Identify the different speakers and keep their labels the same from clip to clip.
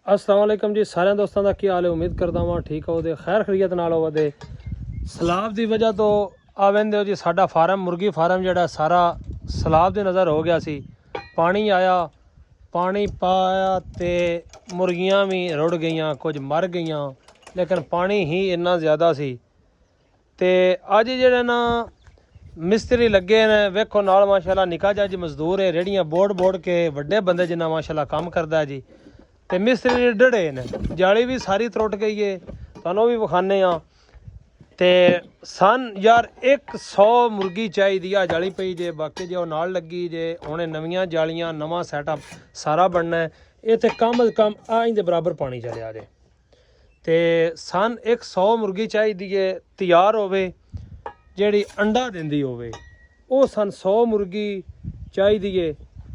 Speaker 1: अस्सलाम वालेकुम जी सारे दोस्तों का की हाल है। उम्मीद करता हाँ ठीक हो दे खैर खरीयत नाल हो दे। सैलाब की वजह तो आवेंदे हो जी साडा फार्म मुर्गी फार्म जिहड़ा सारा सैलाब की नज़र हो गया सी। पानी आया पानी पाया तो मुर्गियां भी रुड़ गईयां कुछ मर गईयां लेकिन पानी ही इन्ना ज़्यादा सी। ते अज जिहड़े ना मिस्त्री लगे ने वेखो नाल माशाल्लाह निका जा जी मजदूर है रेहड़ियां बोड़ के वड्डे बंदे जिन्ना माशाल्लाह काम करदा जी। ते मिस्त्री डड़े ने जाली भी सारी त्रुट गई है तुहानूं भी विखाने आ। ते सन यार 100 मुर्गी चाहिदी आ जाली पई जे बाकी जो नाल लगी जे हुणे नवीं जालियां नवां सैटअप सारा बनना है। ये तो कम अज कम इंदे बराबर पानी चलिया जे ते सन 100 मुर्गी चाहिदी है तैयार होवे जिहड़ी अंडा दिंदी होवे वो सन 100 मुर्गी चाहिदी है।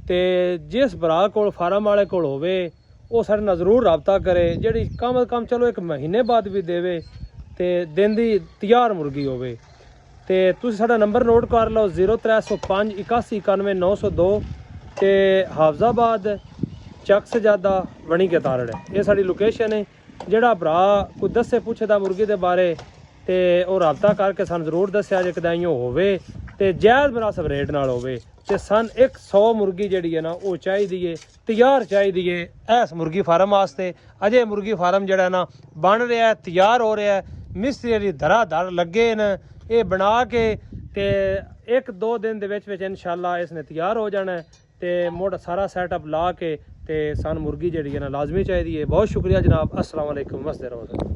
Speaker 1: ते जिस भरा कोल फार्म वाले कोल होवे वो सारे नाल जरूर रबता करे जिहड़ी कम अज कम चलो 1 महीने बाद भी देवे ते दिन दी तैयार मुर्गी होवे। ते तुसीं साडा नंबर नोट कर लो 0305 81 91 902 ते हाफजाबाद चक सजादा बनी के तारड़ ये साडी लोकेशन है। जिहड़ा भरा कोई दस्से पुछदा मुर्गी दे बारे ते वो रबता करके सन जरूर दस्सिया जे कदाइयों होवे ते जायज़ मुनासिब रेट नाल होवे। ते सन 100 मुर्गी जिहड़ी है ना वो चाहिदी है तैयार चाहिदी है इस मुर्गी फार्म वास्ते। अजे मुर्गी फार्म जिहड़ा ना बन रहा है तैयार हो रहा है मिस्त्री धड़ा लगे न ये बना के ते 1-2 दिन दे विच इंशाअल्लाह इसने तैयार हो जाना है। ते मोटा सारा सैटअप ला के ते सन मुर्गी जिहड़ी है ना लाजमी चाहिदी है। बहुत शुक्रिया जनाब। अस्सलाम वालेकुम। मस्त रहो।